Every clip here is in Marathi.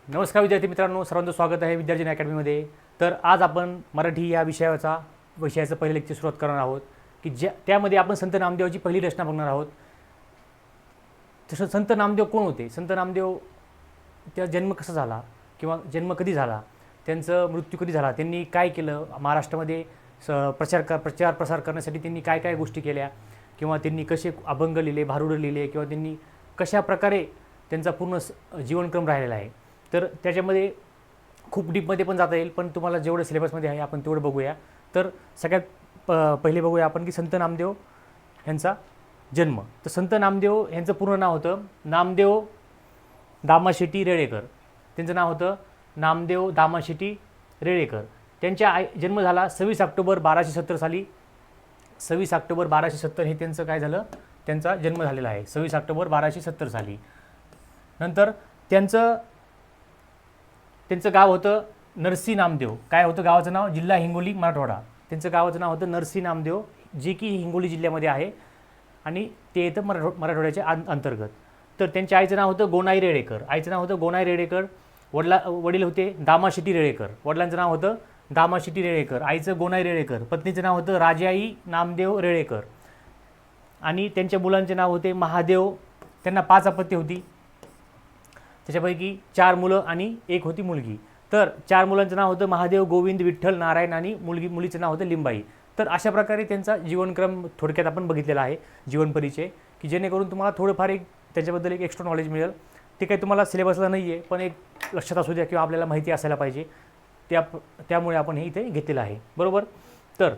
नमस्कार विद्यार्थी मित्रांनो, सर्वांचं स्वागत आहे विद्यार्जन अकॅडमीमध्ये. तर आज आपण मराठी या विषयाचं पहिलं लेक्चर सुरुवात करणार आहोत की त्यामध्ये आपण संत नामदेवाची पहिली रचना बघणार आहोत. तसं संत नामदेव कोण होते, संत नामदेव त्या जन्म कसा झाला किंवा जन्म कधी झाला, त्यांचं मृत्यू कधी झाला, त्यांनी काय केलं, महाराष्ट्रामध्ये प्रचार प्रसार करण्यासाठी त्यांनी काय काय गोष्टी केल्या, किंवा त्यांनी कसे अभंग लिहिले, भारुडं लिहिले, किंवा त्यांनी कशा प्रकारे त्यांचा पूर्ण जीवनक्रम राहिलेला आहे. तर त्याच्यामध्ये खूप डीपमध्ये पण जाता येईल, पण तुम्हाला जेवढं सिलेबसमध्ये आहे आपण तेवढं बघूया. तर सगळ्यात पहिले बघूया आपण की संत नामदेव यांचा जन्म. तर संत नामदेव यांचं पूर्ण नाव होतं नामदेव दामाशेटी रेळेकर. त्यांचं नाव होतं नामदेव दामाशेटी रेळेकर. त्यांच्या जन्म झाला 26 ऑक्टोबर 1270 साली. 26 ऑक्टोबर 1270 हे त्यांचं काय झालं, त्यांचा जन्म झालेला आहे 26 ऑक्टोबर 1270 साली. नंतर त्यांचं गाव होतं नरसी नामदेव. काय होतं गावाचं नाव, जिल्हा हिंगोली मराठवाडा. त्यांचं गावाचं नाव होतं नरसी नामदेव, जे की हिंगोली जिल्ह्यामध्ये आहे आणि ते येतं मराठवाड्याच्या अंतर्गत. तर त्यांच्या आईचं नाव होतं गोनाई रेळेकर. आईचं नाव होतं गोनाई रेळेकर. वडील होते दामाशेटी रेळेकर. वडिलांचं नाव होतं दामाशेटी रेळेकर. आईचं गोनाई रेळेकर. पत्नीचं नाव होतं राजाई नामदेव रेळेकर. आणि त्यांच्या मुलांचे नाव होते महादेव. त्यांना 5 अपत्ये होती, त्याच्यापैकी 4 मुलं आणि 1 होती मुलगी. तर 4 मुलांचं नाव होतं महादेव, गोविंद, विठ्ठल, नारायण आणि मुलीचं नाव होतं लिंबाई. तर अशा प्रकारे त्यांचा जीवनक्रम थोडक्यात आपण बघितलेला आहे, जीवन परिचय, की जेणेकरून तुम्हाला थोडंफार त्याच्याबद्दल एक एक्स्ट्रा नॉलेज मिळेल. ते काही तुम्हाला सिलेबसला नाही आहे, पण एक लक्षात असू द्या किंवा आपल्याला माहिती असायला पाहिजे, त्यामुळे आपण हे इथे घेतलेलं आहे, बरोबर. तर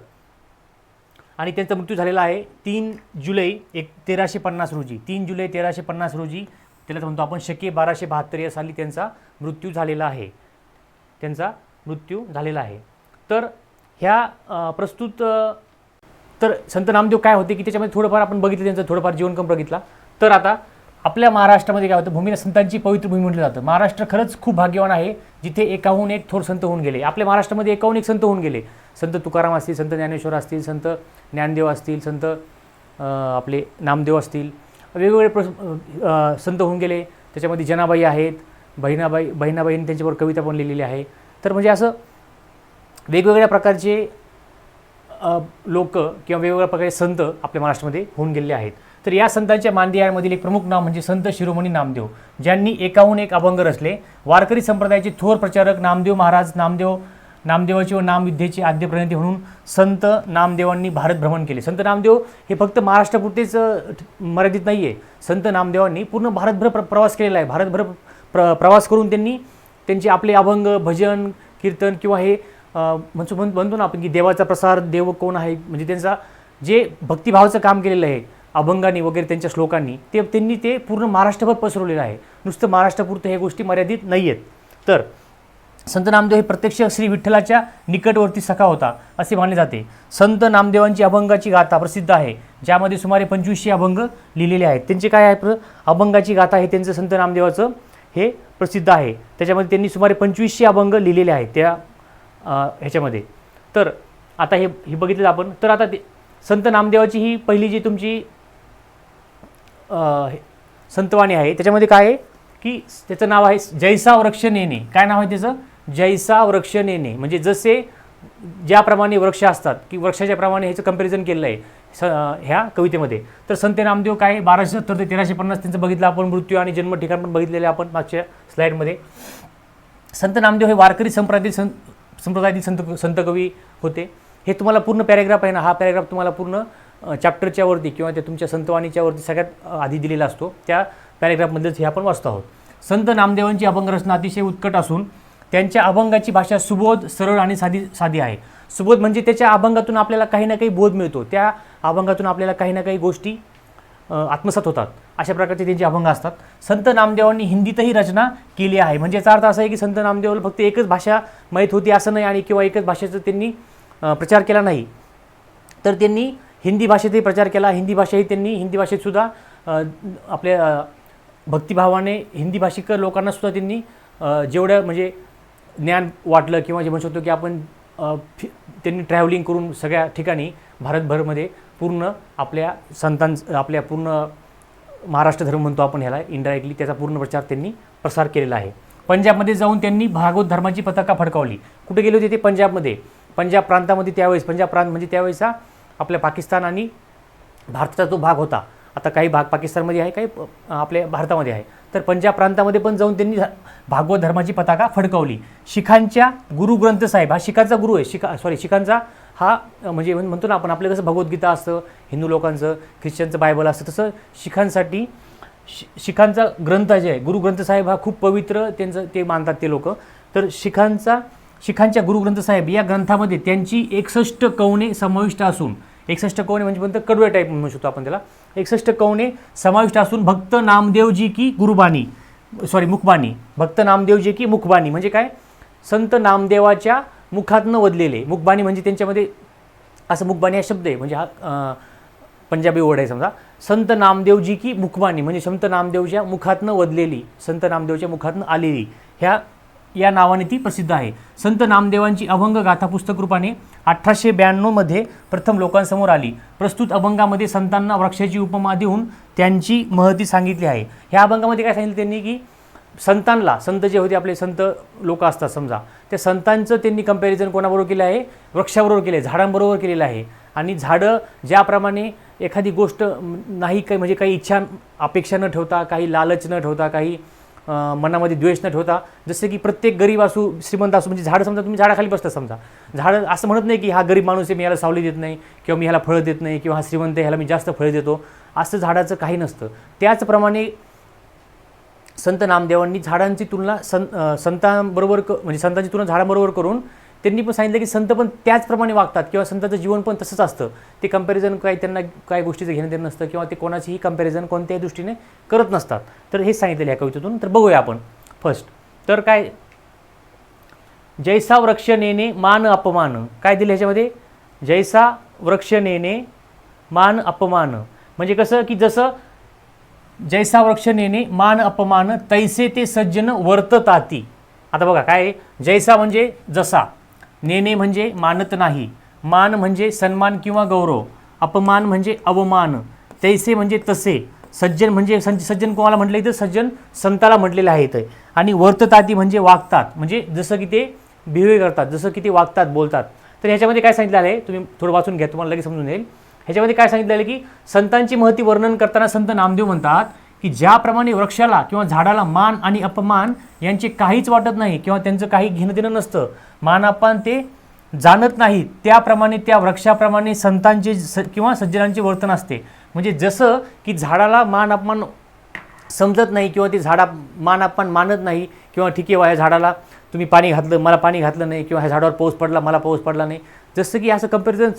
आणि त्यांचा मृत्यू झालेला आहे 3 जुलै 1350 रोजी. 3 जुलै 1350 रोजी त्याला म्हणतो आपण शके 1272 या साली त्यांचा मृत्यू झालेला आहे. तर ह्या तर संत नामदेव काय होते की त्याच्यामध्ये थोडंफार आपण बघितलं, त्यांचं थोडंफार जीवनक्रम बघितला. तर आता आपल्या महाराष्ट्रामध्ये काय होतं, भूमी संतांची पवित्र भूमी म्हटलं जातं. महाराष्ट्र खरंच खूप भाग्यवान आहे, जिथे एकाहून एक थोर संत होऊन गेले. आपल्या महाराष्ट्रामध्ये एकाहून एक संत होऊन गेले. संत तुकाराम असतील, संत ज्ञानेश्वर असतील, संत ज्ञानदेव असतील, संत आपले नामदेव असतील, वेगवेगळे संत होऊन गेले. त्याच्यामध्ये जनाबाई आहेत, बहिणाबाईंनी त्यांच्यावर कविता पण लिहिलेली आहे. तर म्हणजे असं वेगवेगळ्या प्रकारचे लोक किंवा वेगवेगळ्या प्रकारचे संत आपल्या महाराष्ट्रामध्ये होऊन गेलेले आहेत. तर या संतांच्या मानदेयामधील एक प्रमुख नाव म्हणजे संत शिरोमणी नामदेव, ज्यांनी एकाहून एक अभंग रचले. वारकरी संप्रदायाचे थोर प्रचारक नामदेव महाराज नामदेवाची व नामविद्येचे आद्य प्रणेते म्हणून संत नामदेवांनी भारत भ्रमण केले. संत नामदेव हे फक्त महाराष्ट्रापुरतेच मर्यादित नाही आहे. संत नामदेवांनी पूर्ण भारतभर प्रवास केलेला आहे. भारतभर प्रवास करून त्यांनी त्यांचे आपले अभंग, भजन, कीर्तन किंवा हे म्हणतो ना आपण की देवाचा प्रसार, देव कोण आहे, म्हणजे त्यांचा जे भक्तिभावाचं काम केलेलं आहे अभंगांनी वगैरे, त्यांच्या श्लोकांनी त्यांनी ते पूर्ण महाराष्ट्रभर पसरवलेलं आहे. नुसतं महाराष्ट्रापुरतं हे गोष्टी मर्यादित नाही आहेत. तर संत नामदेव हे प्रत्यक्ष श्री विठ्ठलाच्या निकटवर्ती सखा होता असे मानले जाते. संत नामदेवांची अभंगाची गाथा प्रसिद्ध आहे, ज्यामध्ये सुमारे 2500 अभंग लिहिलेले आहेत. त्यांचे काय आहे, अभंगाची गाथा हे त्यांचं संत नामदेवाचं हे प्रसिद्ध आहे. त्याच्यामध्ये त्यांनी सुमारे 2500 अभंग लिहिलेले आहेत त्या ह्याच्यामध्ये. तर आता हे बघितलं आपण. तर आता संत नामदेवाची ही पहिली जी तुमची संतवाणी आहे, त्याच्यामध्ये काय आहे की त्याचं नाव आहे जैसा वृक्ष नेणे. काय नाव आहे त्याचं, जैसा वृक्ष नेणे, म्हणजे जसे ज्याप्रमाणे वृक्ष असतात की वृक्षाच्या प्रमाणे ह्याचं कंपॅरिझन केलेलं आहे ह्या कवितेमध्ये. तर संत नामदेव काय 1270 ते 1350 त्यांचं बघितलं आपण. मृत्यू आणि जन्म ठिकाण पण बघितलेले आपण मागच्या स्लाईडमध्ये. संत नामदेव हे वारकरी संप्रदायातील संत कवी होते. हे तुम्हाला पूर्ण पॅरेग्राफ आहे ना, हा पॅरेग्राफ तुम्हाला पूर्ण चॅप्टरच्या वरती किंवा त्या तुमच्या संतवाणीच्या वरती सगळ्यात आधी दिलेला असतो. त्या पॅरेग्राफमध्येच हे आपण वाचतो आहोत. संत नामदेवांची अभंग रचना अतिशय उत्कट असून त्यांच्या अभंगाची भाषा सुबोध, सरळ आणि साधी आहे. सुबोध म्हणजे त्याच्या अभंगातून आपल्याला काही ना काही बोध मिळतो, त्या अभंगातून आपल्याला काही ना काही गोष्टी आत्मसात होतात, अशा प्रकारचे त्यांचे अभंग असतात. संत नामदेवांनी हिंदीतही रचना केली आहे. म्हणजे याचा अर्थ असा आहे की संत नामदेवाला फक्त एकच भाषा माहीत होती असं नाही, आणि किंवा एकच भाषेचं त्यांनी प्रचार केला नाही, तर त्यांनी हिंदी भाषेतही प्रचार केला. हिंदी भाषेतसुद्धा आपल्या भक्तिभावाने हिंदी भाषिक लोकांनासुद्धा त्यांनी जेवढं म्हणजे ज्ञान वाटलं, किंवा जे म्हणू शकतो की आपण त्यांनी ट्रॅव्हलिंग करून सगळ्या ठिकाणी भारतभरमध्ये पूर्ण आपल्या पूर्ण महाराष्ट्र धर्म म्हणतो आपण ह्याला इनडायरेक्टली, त्याचा पूर्ण प्रचार त्यांनी प्रसार केलेला आहे. पंजाबमध्ये जाऊन त्यांनी भागवत धर्माची पताका फडकावली. कुठे गेले होते ते? पंजाबमध्ये. पंजाब प्रांतामध्ये त्यावेळेस, पंजाब प्रांत म्हणजे त्यावेळेचा आपल्या पाकिस्तान आणि भारताचा तो भाग होता. आता काही भाग पाकिस्तानमध्ये आहे, काही आपल्या भारतामध्ये आहे. तर पंजाब प्रांतामध्ये पण जाऊन त्यांनी भागवत धर्माची पताका फडकावली. शिखांच्या गुरु ग्रंथ साहेब, हा शिखांचा गुरु आहे. शिखांचा हा म्हणजे म्हणतो ना आपण, आपलं कसं भगवद्गीता असतं हिंदू लोकांचं, ख्रिश्चनचं बायबल असतं, तसं शिखांसाठी शिखांचा ग्रंथ जे आहे गुरु ग्रंथ साहेब हा खूप पवित्र त्यांचं ते मानतात ते लोक. तर शिखांच्या गुरु ग्रंथ साहेब या ग्रंथामध्ये त्यांची 61 कवने समाविष्ट असून, 61 कवने म्हणजे म्हणतात कडवे टाईप म्हणू शकतो आपण त्याला, 61 कवने समाविष्ट असून भक्त नामदेवजी की मुखबाणी, भक्त नामदेवजी की मुखबाणी म्हणजे काय? संत नामदेवाच्या मुखातनं वदलेले. मुखबाणी म्हणजे त्यांच्यामध्ये असं, मुखबाणी हा शब्द आहे म्हणजे हा पंजाबी वर्ड आहे समजा. संत नामदेवजी की मुखबाणी म्हणजे संत नामदेवच्या मुखातनं वदलेली, संत नामदेवच्या मुखातनं आलेली, या नावाने ती प्रसिद्ध आहे. संत नामदेवांची अभंग गाथा पुस्तक रूपाने 1892 मध्ये प्रथम लोकांसमोर आली. प्रस्तुत अभंगामध्ये संतांना वृक्षाची उपमा देऊन त्यांची महती सांगितली आहे. ह्या अभंगामध्ये काय सांगितलं त्यांनी की संतांना, संत जे होते आपले संत लोक असतात समजा, त्या संतांचं त्यांनी कंपॅरिझन कोणाबरोबर केलं आहे? वृक्षाबरोबर केलं आहे, झाडांबरोबर केलेलं आहे. आणि झाडं ज्याप्रमाणे एखादी गोष्ट नाही काही म्हणजे काही इच्छा अपेक्षा न ठेवता, काही लालच न ठेवता, काही मनामध्ये द्वेष न ठेवता, जसे की प्रत्येक गरीब असू श्रीमंत असू, म्हणजे झाडं समजा तुम्ही झाडाखाली बसता समजा, झाडं असं म्हणत नाही की हा गरीब माणूस आहे मी याला सावली देत नाही, किंवा मी ह्याला फळं देत नाही, किंवा हा श्रीमंत आहे ह्याला मी जास्त फळं देतो, असं झाडाचं काही नसतं. त्याचप्रमाणे संत नामदेवांनी झाडांची तुलना संतांबरोबर म्हणजे संतांची तुलना झाडांबरोबर करून त्यांनी पण सांगितलं की संत पण त्याचप्रमाणे वागतात, किंवा संतांचं जीवन पण तसंच असतं. ते कंपॅरिझन काही त्यांना काही गोष्टीचं घेणं देणं नसतं, किंवा ते कोणाचीही कंपॅरिझन कोणत्याही दृष्टीने करत नसतात. तर हे सांगितलेलं आहे कवितेतून. तर बघूया आपण फर्स्ट. तर काय? जैसा वृक्ष नेणे मान अपमान, काय दिलं ह्याच्यामध्ये? जैसा वृक्ष नेणे मान अपमान म्हणजे कसं की जसं जैसा वृक्ष नेणे मान अपमान तैसे ते सज्जन वर्तताती. आता बघा काय? जैसा म्हणजे जसा, नेणे म्हणजे मानत नाही, मान म्हणजे सन्मान किंवा गौरव, अपमान म्हणजे अवमान, तैसे म्हणजे तसे, सज्जन म्हणजे सज्जन कोणाला म्हटलं इथं? सज्जन संताला म्हटलेलं आहे इथं. आणि वर्तताती म्हणजे वागतात, म्हणजे जसं की ते बिहेव करतात, जसं की ते वागतात, बोलतात. तर ह्याच्यामध्ये काय सांगितलं आहे? तुम्ही थोडं वाचून घ्या, तुम्हाला लगेच समजून येईल. ह्याच्यामध्ये काय सांगितलं आहे की संतांची महती वर्णन करताना संत नामदेव म्हणतात की ज्याप्रमाणे वृक्षाला किंवा झाडाला मान आणि अपमान यांचे काहीच वाटत नाही, किंवा त्यांचं काही घेणं देणं नसतं, मान अपमान ते जाणत नाही, त्याप्रमाणे त्या वृक्षाप्रमाणे संतांचे किंवा सज्जनांचे वर्तन असते. म्हणजे जसं की झाडाला मान अपमान समजत नाही, किंवा ते झाडा मान अपमान मानत नाही, किंवा ठीक आहे ह्या झाडाला तुम्ही पाणी घातलं मला पाणी घातलं नाही, किंवा ह्या झाडावर पाऊस पडला मला पाऊस पडला नाही, जसं की असं कंपॅरिझन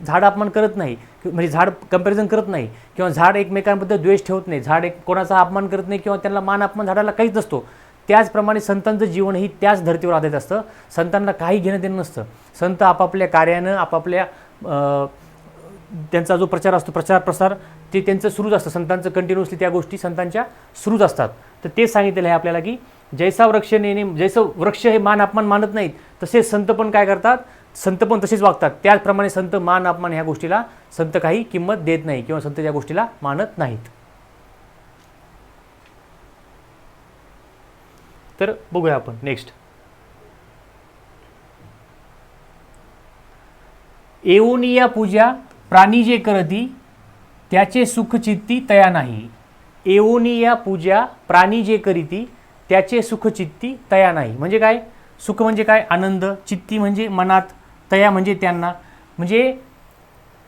झाड अपमान करत नाही, म्हणजे झाड कंपॅरिझन करत नाही, किंवा झाड एकमेकांबद्दल द्वेष ठेवत नाही, झाड कोणाचा अपमान करत नाही, किंवा त्यांना मान अपमान झाडाला काहीच नसतो. त्याचप्रमाणे संतांचं जीवनही त्याच धर्तीवर आधारित असतं. संतांना काही घेणं देणं नसतं. संत आपापल्या कार्यानं आपापल्या त्यांचा जो प्रचार असतो, प्रसार ते त्यांचं सुरूच असतं. संतांचं कंटिन्युअसली त्या गोष्टी संतांच्या सुरूच असतात. तर तेच सांगितलेलं आहे आपल्याला की जैसा वृक्ष नेणे, जैसं वृक्ष हे मान अपमान मानत नाहीत, तसेच संत पण काय करतात? संत पण तसेच वागतात. त्याचप्रमाणे संत मान अपमान ह्या गोष्टीला संत काही किंमत देत नाही, किंवा संत त्या गोष्टीला मानत नाहीत. तर बघूया आपण नेक्स्ट. एवनिया पूजा प्राणी जे करती त्याचे सुख चित्ती तया नाही. एवनिया पूजा प्राणी जे करीती त्याचे सुख चित्ती तया नाही म्हणजे काय? सुख म्हणजे काय? आनंद. चित्ती म्हणजे मनात, तया म्हणजे त्यांना. म्हणजे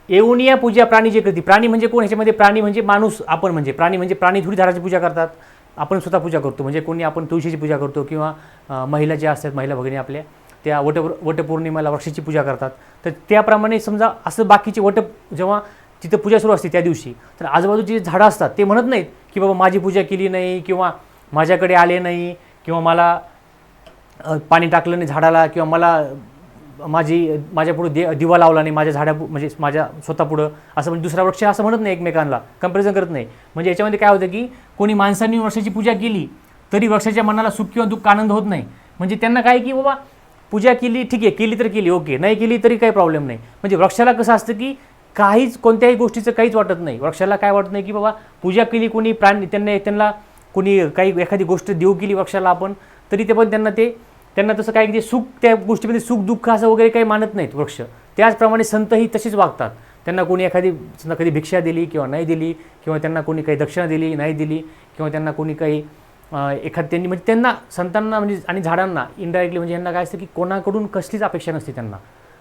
एवनिया पूजा प्राणी जे करती, प्राणी म्हणजे कोण? ह्याच्यामध्ये प्राणी म्हणजे माणूस, आपण म्हणजे प्राणी म्हणजे प्राणी थोडी झाडाची पूजा करतात, आपण स्वतः पूजा करतो. म्हणजे कोणी आपण तुळशीची पूजा करतो, किंवा महिला ज्या असतात महिला भगिनी आपल्या त्या वटपौर्णिमेला वृक्षाची पूजा करतात. तर त्याप्रमाणे समजा असं बाकीचे जेव्हा तिथं पूजा सुरू असते त्या दिवशी, तर आजूबाजूची झाडं असतात ते म्हणत नाहीत की बाबा माझी पूजा केली नाही, किंवा माझ्याकडे आले नाही, किंवा मला पाणी टाकलं नाही झाडाला, किंवा मला माझ्या पुढे दिवा लावला नाही माझ्या म्हणजे माझ्या स्वतःपुढं, असं म्हणजे दुसरा वृक्ष असं म्हणत नाही, एकमेकांना कंपॅरिझन करत नाही. म्हणजे याच्यामध्ये काय होतं की कोणी माणसांनी वृक्षाची पूजा केली तरी वृक्षाच्या मनाला सुख किंवा दुःख आनंद होत नाही. म्हणजे त्यांना काय की बाबा पूजा केली ठीक आहे, केली तर केली ओके, नाही केली तरी काही प्रॉब्लेम नाही. म्हणजे वृक्षाला कसं असतं की कोणत्याही गोष्टीचं काहीच वाटत नाही. वृक्षाला काय वाटत नाही की बाबा पूजा केली कोणी, प्राणी त्यांना कोणी काही एखादी गोष्ट देऊ केली वृक्षाला आपण, तरी ते पण त्यांना तसं काय की ते सुख, त्या गोष्टीमध्ये सुख दुःख असं वगैरे काही मानत नाहीत वृक्ष. त्याचप्रमाणे संतही तशीच वागतात. त्यांना कोणी कधी भिक्षा दिली किंवा नाही दिली, किंवा त्यांना कोणी काही दक्षिणा दिली नाही दिली, किंवा त्यांना कोणी काही त्यांनी म्हणजे त्यांना संतांना म्हणजे आणि झाडांना इनडायरेक्टली म्हणजे यांना काय असतं की कोणाकडून कसलीच अपेक्षा नसते त्यांना,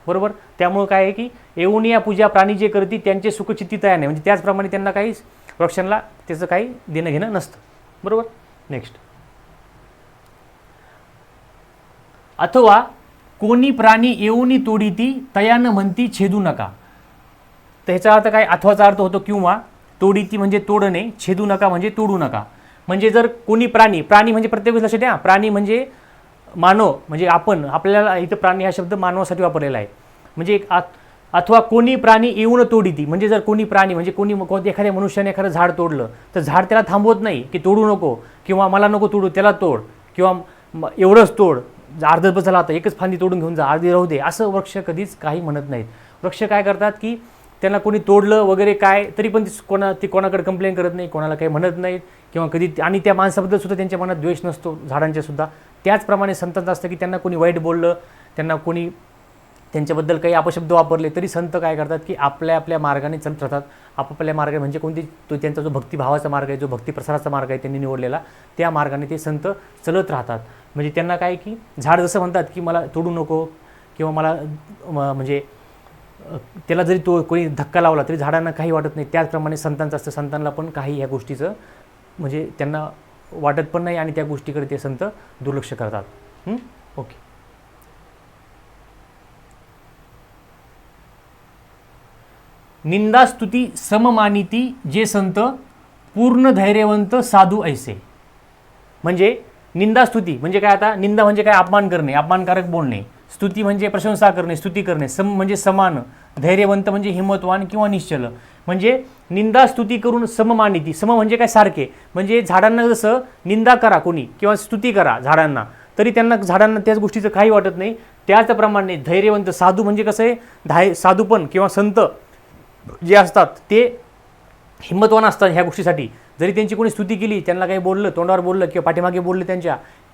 बरोबर. त्यामुळं काय आहे की येऊन या पूजा प्राणी जे करती त्यांचे सुखचित्ती तया नाही, म्हणजे त्याचप्रमाणे त्यांना काही वृक्षांना त्याचं काही देणं घेणं नसतं, बरोबर. नेक्स्ट, अथवा कोणी प्राणी येऊनी तोडीती तयानं म्हणती छेदू नका. तर ह्याचा अर्थ काय, अथवाचा अर्थ होतो किंवा, तोडीती म्हणजे तोडणे, छेदू नका म्हणजे तोडू नका. म्हणजे जर कोणी प्राणी म्हणजे प्रत्येक वेळेस लक्षात द्या, प्राणी म्हणजे मानव, म्हणजे आपण, आपल्याला इथं प्राणी हा शब्द मानवासाठी वापरलेला आहे. म्हणजे अथवा कोणी प्राणी येऊन तोडीती, म्हणजे जर कोणी प्राणी म्हणजे कोणी एखाद्या मनुष्याने एखादं झाड तोडलं तर झाड त्याला थांबवत नाही की तोडू नको, किंवा मला नको तोडू त्याला तोड, किंवा एवढंच तोड, अर्धच झाला आता एकच फांदी तोडून घेऊन जा, अर्धी राहू दे, असं वृक्ष कधीच काही म्हणत नाहीत. वृक्ष काय करतात की त्यांना कोणी तोडलं वगैरे काय तरी पण ती कोणाकडे कंप्लेंट करत नाही, कोणाला काही म्हणत नाहीत, किंवा कधी, आणि त्या माणसाबद्दल सुद्धा त्यांच्या मनात द्वेष नसतो झाडांच्या सुद्धा. त्याचप्रमाणे संतांचं असतं की त्यांना कोणी वाईट बोललं, त्यांना कोणी त्यांच्याबद्दल काही अपशब्द वापरले तरी संत काय करतात की आपल्या मार्गाने चालत राहतात. आपापल्या मार्गाने म्हणजे त्यांचा जो भक्तिभावाचा मार्ग आहे, जो भक्ती प्रसाराचा मार्ग आहे त्यांनी निवडलेला, त्या मार्गाने ते संत चलत राहतात. म्हणजे त्यांना काय की झाड जसं म्हणतात की मला तोडू नको, किंवा मला म्हणजे त्याला जरी कोणी धक्का लावला तरी झाडांना काही वाटत नाही, त्याचप्रमाणे संतांचं असतं. संतांना पण काही ह्या गोष्टीचं म्हणजे त्यांना वाटत पण नाही, आणि त्या गोष्टीकडे ते संत दुर्लक्ष करतात. ओके. निंदा स्तुती सममानिती जे संत पूर्ण धैर्यवंत साधू ऐसे. म्हणजे निंदा स्तुती म्हणजे काय, आता निंदा म्हणजे काय, अपमान करणे, अपमानकारक बोलणे. स्तुती म्हणजे प्रशंसा करणे, स्तुती करणे. सम म्हणजे समान, धैर्यवंत म्हणजे हिंमतवान किंवा निश्चल. म्हणजे निंदा स्तुती करून सममानिती, सम म्हणजे काय, सारखे. म्हणजे झाडांना जसं निंदा करा कोणी किंवा स्तुती करा झाडांना, तरी झाडांना त्याच गोष्टीचं काही वाटत नाही. त्याचप्रमाणे धैर्यवंत साधू म्हणजे कसं आहे, साधू पण किंवा संत जे असतात ते हिंमतवान असतात ह्या गोष्टीसाठी. जरी त्यांची कोणी स्तुती केली, त्यांना काही बोललं, तोंडावर बोललं किंवा पाठीमागे बोललं,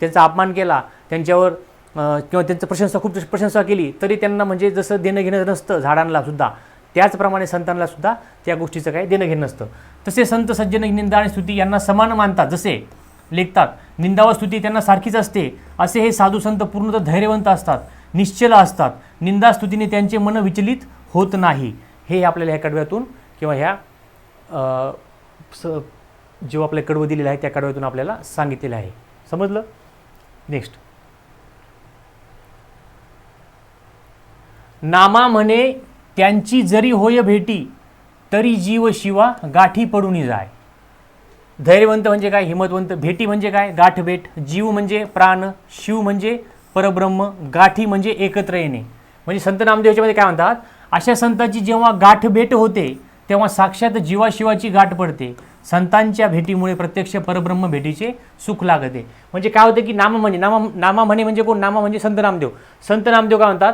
त्यांचा अपमान केला, त्यांच्यावर किंवा त्यांचं खूप प्रशंसा केली, तरी त्यांना म्हणजे जसं देणं घेणं नसतं झाडांना सुद्धा, त्याचप्रमाणे संतांना सुद्धा त्या गोष्टीचं काही देणं घेणं नसतं. तसे संत सज्जन निंदा आणि स्तुती यांना समान मानतात. जसे लेखतात, निंदा व स्तुती त्यांना सारखीच असते, असे हे साधू संत पूर्णतः धैर्यवंत असतात, निश्चल असतात. निंदा स्तुतीने त्यांचे मन विचलित होत नाही. हे आपल्याला ह्या कडव्यातून किंवा ह्या जेव्हा आपल्या कडवं दिलेलं आहे त्या कडव्यातून आपल्याला सांगितलेलं आहे. समजलं. नेक्स्ट, नामा म्हणे त्यांची जरी होय भेटी, तरी जीव शिवा गाठी पडून जाय. धैर्यवंत म्हणजे काय, हिंमतवंत. भेटी म्हणजे काय, गाठ भेट. जीव म्हणजे प्राण, शिव म्हणजे परब्रह्म, गाठी म्हणजे एकत्र येणे. म्हणजे संत नामदेवाच्यामध्ये काय म्हणतात, अशा संतांची जेव्हा गाठ भेट होते तेव्हा साक्षात जीवाशिवाची गाठ पडते. संतांच्या भेटीमुळे प्रत्यक्ष परब्रह्म भेटीचे सुख लागते. म्हणजे काय होते की नामा म्हणे म्हणजे कोण, नामा म्हणजे संत नामदेव. संत नामदेव काय म्हणतात,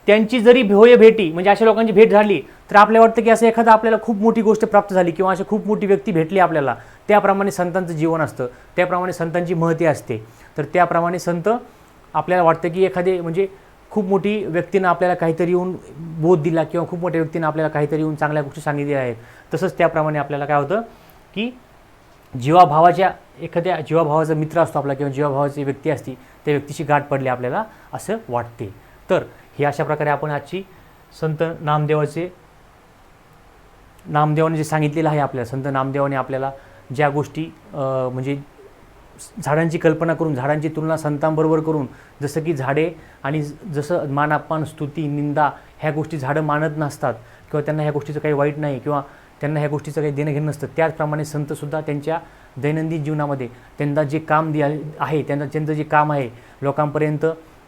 त्यांची जरी होय भेटी म्हणजे अशा लोकांची भेट झाली तर आपल्याला वाटतं की असं एखादा आपल्याला खूप मोठी गोष्ट प्राप्त झाली किंवा अशी खूप मोठी व्यक्ती भेटली आपल्याला. त्याप्रमाणे संतांचं जीवन असतं, त्याप्रमाणे संतांची महती असते. तर त्याप्रमाणे संत आपल्याला वाटतं की एखादे म्हणजे खूप मोठी व्यक्तीनं आपल्याला काहीतरी येऊन बोध दिला किंवा खूप मोठ्या व्यक्तीनं आपल्याला काहीतरी येऊन चांगल्या गोष्टी सांगितल्या आहेत. तसंच त्याप्रमाणे आपल्याला काय होतं की एखाद्या जीवाभावाचा मित्र असतो आपला किंवा जीवाभावाची व्यक्ती असती, त्या व्यक्तीची गाठ पडली आपल्याला असं वाटते. तर हे अशा प्रकारे आपण आजची संत नामदेवाने जे सांगितलेलं आहे आपल्याला, संत नामदेवाने आपल्याला ज्या गोष्टी म्हणजे झाडांची कल्पना करून, झाडांची तुलना संतांबरोबर करून, जसं की झाडे आणि जसं मान अपमान स्तुती निंदा ह्या गोष्टी झाडं मानत नसतात किंवा त्यांना ह्या गोष्टीचं काही वाईट नाही किंवा त्यांना ह्या गोष्टीचं काही देणं घेणं नसतं, त्याचप्रमाणे संतसुद्धा त्यांच्या दैनंदिन जीवनामध्ये त्यांना जे काम आहे, त्यांचं जे काम आहे लोकांपर्यंत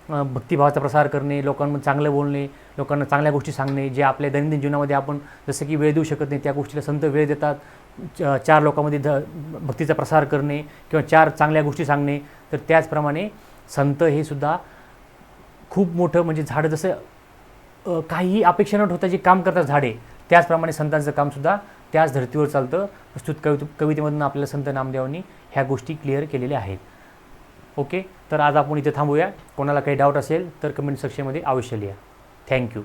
भक्तिभावाचा प्रसार करणे, लोकांना चांगलं बोलणे, लोकांना चांगल्या गोष्टी सांगणे, जे आपल्या दैनंदिन जीवनामध्ये आपण जसं की वेळ देऊ शकत नाही त्या गोष्टीला संत वेळ देतात. 4 लोकांमध्ये भक्तीचा प्रसार करणे किंवा 4 चांगल्या गोष्टी सांगणे. तर त्याचप्रमाणे संत हे सुद्धा खूप मोठं म्हणजे झाडं जसं काहीही अपेक्षा न ठेवता जे काम करतात झाडे, त्याचप्रमाणे संतांचं कामसुद्धा त्याच धर्तीवर चालतं. प्रस्तुत कवितेमधून आपल्याला संत नामदेवांनी ह्या गोष्टी क्लिअर केलेल्या आहेत. ओके, तर आज आपण इथे थांबूया. कोणाला काही डाऊट असेल तर कमेंट सेक्शनमध्ये अवश्य लिहा. थँक्यू.